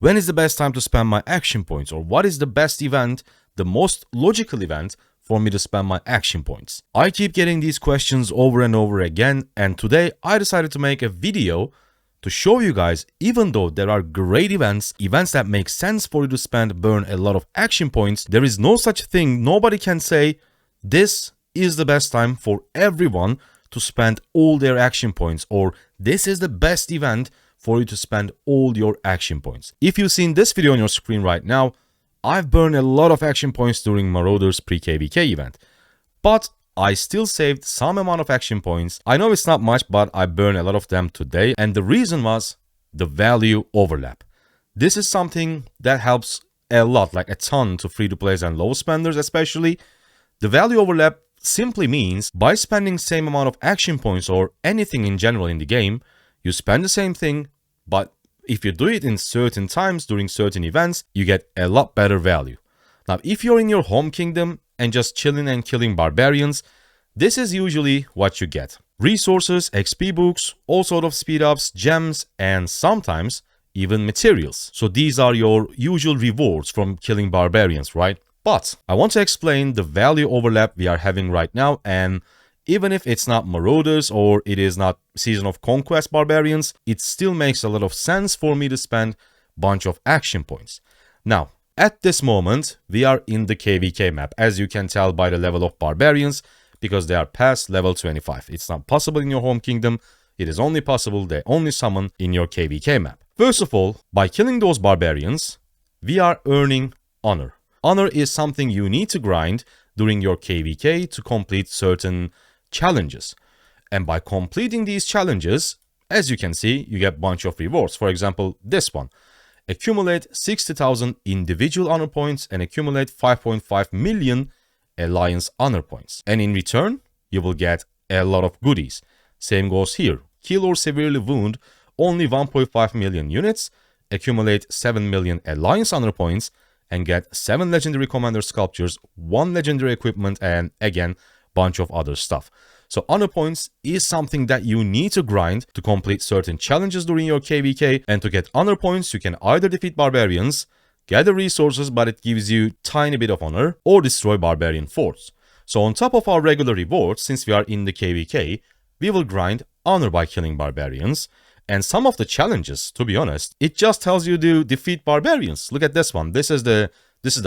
When is the best time to spend my action points, or what is the best event, the most logical event for me to spend my action points? I keep getting these questions over and over again, and today I decided to make a video to show you guys, even though there are great events that make sense for you to burn a lot of action points, there is no such thing. Nobody can say this is the best time for everyone to spend all their action points, or this is the best event for you to spend all your action points. If you've seen this video on your screen right now, I've burned a lot of action points during Marauders pre-KVK event, but I still saved some amount of action points. I know it's not much, but I burned a lot of them today, and the reason was the value overlap. This is something that helps a lot, like a ton, to free-to-players and low spenders especially. The value overlap simply means by spending same amount of action points or anything in general in the game, you spend the same thing, but if you do it in certain times during certain events, you get a lot better value. Now, if you're in your home kingdom and just chilling and killing barbarians, this is usually what you get. Resources, XP books, all sort of speed ups, gems, and sometimes even materials. So these are your usual rewards from killing barbarians, right? But I want to explain the value overlap we are having right now, and even if it's not Marauders or it is not Season of Conquest barbarians, it still makes a lot of sense for me to spend a bunch of action points. Now, at this moment, we are in the KVK map, as you can tell by the level of barbarians, because they are past level 25. It's not possible in your home kingdom. It is only possible, they only summon in your KVK map. First of all, by killing those barbarians, we are earning honor. Honor is something you need to grind during your KVK to complete certain challenges. And by completing these challenges, as you can see, you get a bunch of rewards. For example, this one. Accumulate 60,000 individual honor points and accumulate 5.5 million alliance honor points. And in return, you will get a lot of goodies. Same goes here. Kill or severely wound only 1.5 million units, accumulate 7 million alliance honor points, and get 7 legendary commander sculptures, 1 legendary equipment, and again, bunch of other stuff. So honor points is something that you need to grind to complete certain challenges during your KVK, and to get honor points, you can either defeat barbarians, gather resources but it gives you tiny bit of honor, or destroy barbarian forts. So on top of our regular rewards, since we are in the KVK, we will grind honor by killing barbarians. And some of the challenges, to be honest, it just tells you to defeat barbarians. Look at this one. This is the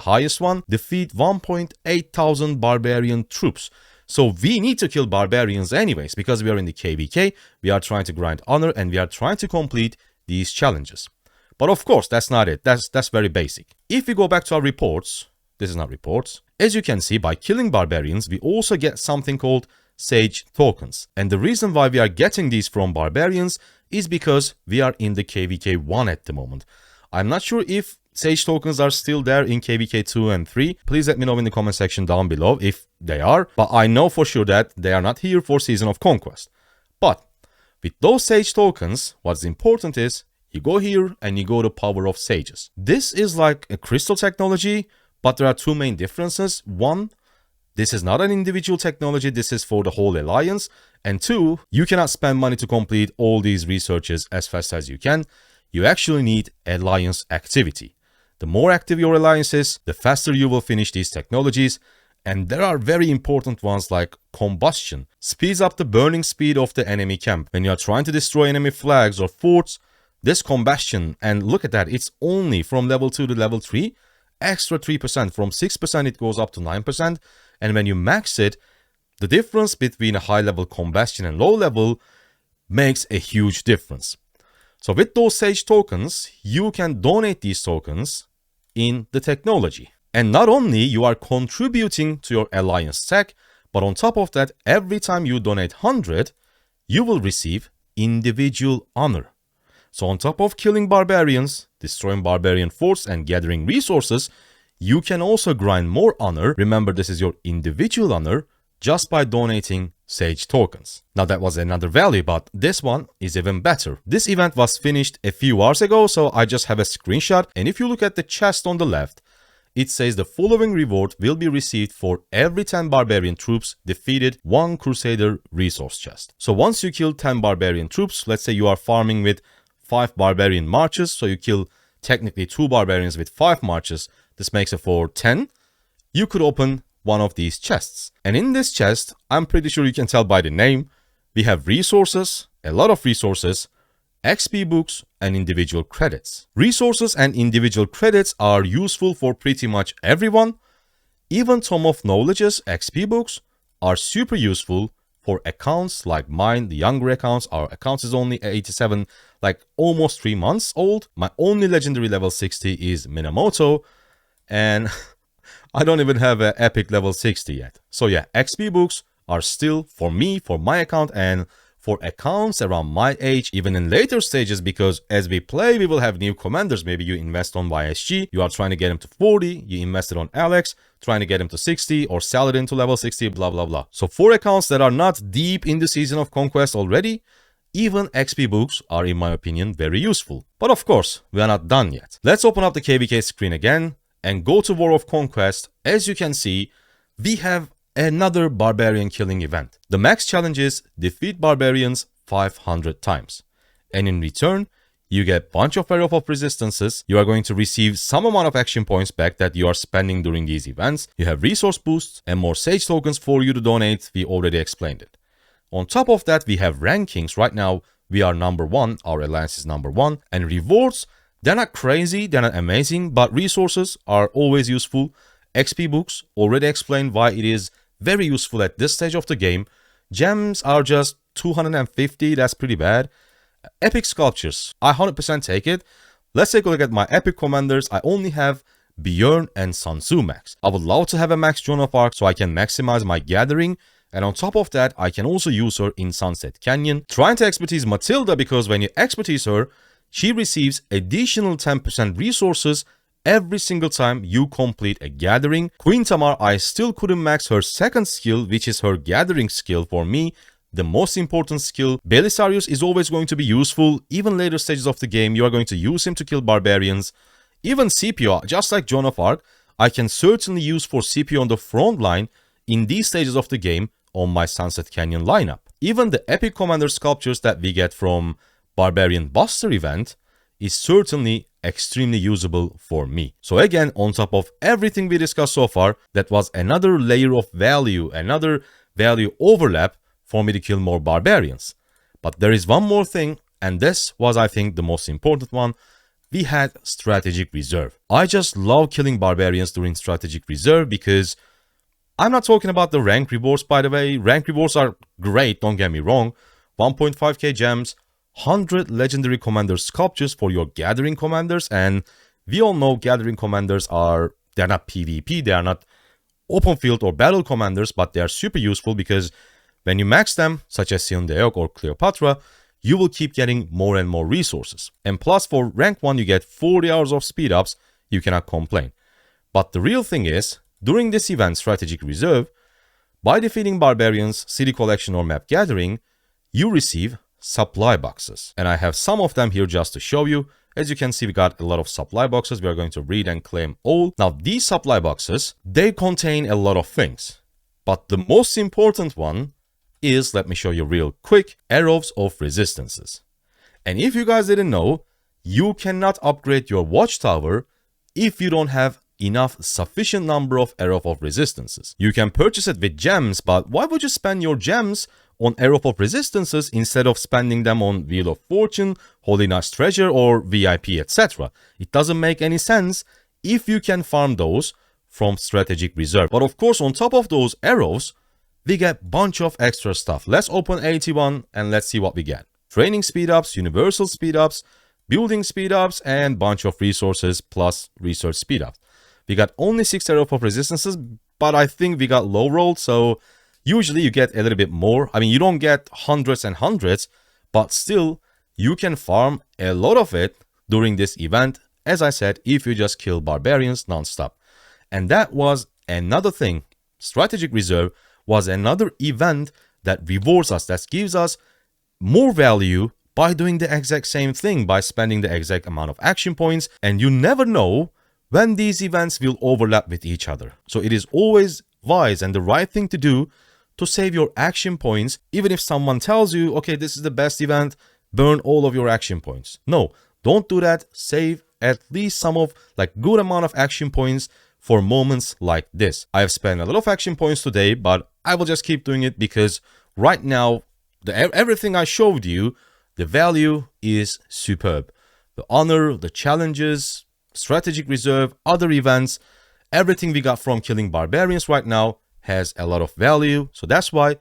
highest one. Defeat 1.8 thousand barbarian troops. So we need to kill barbarians anyways, because we are in the KVK, we are trying to grind honor, and we are trying to complete these challenges. But of course, that's not it. That's very basic. If we go back to our reports, this is not reports. As you can see, by killing barbarians, we also get something called Sage tokens. And the reason why we are getting these from barbarians is because we are in the KVK 1 at the moment. I'm not sure if Sage tokens are still there in KVK 2 and 3. Please let me know in the comment section down below if they are. But I know for sure that they are not here for Season of Conquest. But with those Sage tokens, what's important is you go here and you go to Power of Sages. This is like a crystal technology, but there are two main differences. One, this is not an individual technology, this is for the whole alliance. And two, you cannot spend money to complete all these researches as fast as you can. You actually need alliance activity. The more active your alliance is, the faster you will finish these technologies. And there are very important ones like combustion. Speeds up the burning speed of the enemy camp. When you are trying to destroy enemy flags or forts, this combustion, and look at that, it's only from level 2 to level 3, extra 3%. From 6% it goes up to 9%. And when you max it, the difference between a high level combustion and low level makes a huge difference. So with those Sage tokens, you can donate these tokens in the technology. And not only you are contributing to your alliance tech, but on top of that, every time you donate 100, you will receive individual honor. So on top of killing barbarians, destroying barbarian forts, and gathering resources, you can also grind more honor. Remember, this is your individual honor, just by donating Sage tokens. Now that was another value, but this one is even better. This event was finished a few hours ago, so I just have a screenshot. And if you look at the chest on the left, it says the following reward will be received for every 10 barbarian troops defeated, 1 crusader resource chest. So once you kill 10 barbarian troops, let's say you are farming with 5 barbarian marches, so you kill technically 2 barbarians with 5 marches, this makes it for 10, you could open one of these chests. And in this chest, I'm pretty sure you can tell by the name, we have resources, a lot of resources, XP books, and individual credits. Resources and individual credits are useful for pretty much everyone. Even Tome of Knowledge's XP books are super useful for accounts like mine, the younger accounts. Our accounts is only 87, like almost 3 months old. My only legendary level 60 is Minamoto, and I don't even have an epic level 60 yet. So yeah, XP books are still for me, for my account, and for accounts around my age, even in later stages, because as we play, we will have new commanders. Maybe you invest on YSG, you are trying to get him to 40, you invested on Alex, trying to get him to 60, or Saladin to level 60, blah, blah, blah. So for accounts that are not deep in the Season of Conquest already, even XP books are, in my opinion, very useful. But of course, we are not done yet. Let's open up the KVK screen again and go to War of Conquest. As you can see, we have another barbarian killing event. The max challenge is defeat barbarians 500 times. And in return, you get a bunch of Arrow of Resistances. You are going to receive some amount of action points back that you are spending during these events. You have resource boosts and more Sage tokens for you to donate. We already explained it. On top of that, we have rankings. Right now, we are number 1. Our alliance is number 1. And rewards, they're not crazy, they're not amazing, but resources are always useful. XP books, already explained why it is very useful at this stage of the game. Gems are just 250, that's pretty bad. Epic sculptures, I 100% take it. Let's take a look at my epic commanders. I only have Bjorn and Sun Tzu max. I would love to have a max Joan of Arc so I can maximize my gathering. And on top of that, I can also use her in Sunset Canyon. Trying to expertise Matilda, because when you expertise her, she receives additional 10% resources every single time you complete a gathering. Queen Tamar, I still couldn't max her second skill, which is her gathering skill. For me, the most important skill. Belisarius is always going to be useful. Even later stages of the game, you are going to use him to kill barbarians. Even Scipio, just like Joan of Arc, I can certainly use for Scipio on the front line in these stages of the game on my Sunset Canyon lineup. Even the epic commander sculptures that we get from Barbarian Buster event is certainly extremely usable for me. So again, on top of everything we discussed so far, that was another layer of value, another value overlap for me to kill more barbarians. But there is one more thing, and this was, I think, the most important one. We had strategic reserve. I just love killing barbarians during strategic reserve, because I'm not talking about the rank rewards, by the way. Rank rewards are great, don't get me wrong. 1.5k gems, 100 legendary commander sculptures for your gathering commanders, and we all know gathering commanders are, they're not PvP, they are not open field or battle commanders, but they are super useful because when you max them, such as Sion-Deok or Cleopatra, you will keep getting more and more resources. And plus for rank 1, you get 40 hours of speed ups, you cannot complain. But the real thing is, during this event, Strategic Reserve, by defeating barbarians, city collection or map gathering, you receive supply boxes. And I have some of them here just to show you. As you can see, we got a lot of supply boxes. We are going to read and claim all. Now, these supply boxes, they contain a lot of things. But the most important one is, let me show you real quick, Arrows of Resistances. And if you guys didn't know, you cannot upgrade your watchtower if you don't have enough sufficient number of Arrow of Resistances. You can purchase it with gems, but why would you spend your gems on Arrow of Resistances instead of spending them on Wheel of Fortune, Holy Knight's Treasure, or VIP, etc.? It doesn't make any sense if you can farm those from Strategic Reserve. But of course, on top of those arrows, we get bunch of extra stuff. Let's open 81 and let's see what we get. Training speed ups, universal speed ups, building speed ups, and bunch of resources plus research speed ups. We got only 6 Arrow of Resistances, but I think we got low rolled, so usually you get a little bit more. I mean, you don't get hundreds and hundreds, but still, you can farm a lot of it during this event, as I said, if you just kill barbarians non-stop. And that was another thing. Strategic Reserve was another event that rewards us, that gives us more value by doing the exact same thing, by spending the exact amount of action points. And you never know when these events will overlap with each other. So it is always wise and the right thing to do to save your action points, even if someone tells you, okay, this is the best event, burn all of your action points. No, don't do that. Save at least some of like good amount of action points for moments like this. I've spent a lot of action points today, but I will just keep doing it because right now, everything I showed you, the value is superb. The honor, the challenges, strategic reserve, other events, everything we got from killing barbarians right now has a lot of value. So that's why,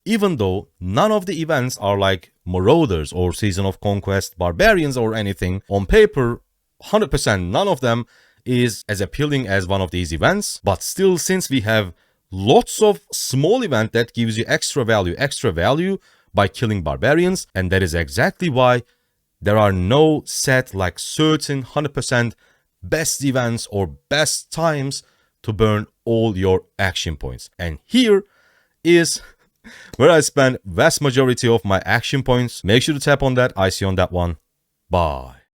even though none of the events are like Marauders or Season of Conquest, Barbarians or anything, on paper, 100% none of them is as appealing as one of these events. But still, since we have lots of small event that gives you extra value by killing barbarians, and that is exactly why there are no set like certain 100% best events or best times to burn all your action points. And here is where I spend vast majority of my action points. Make sure to tap on that. I see you on that one. Bye.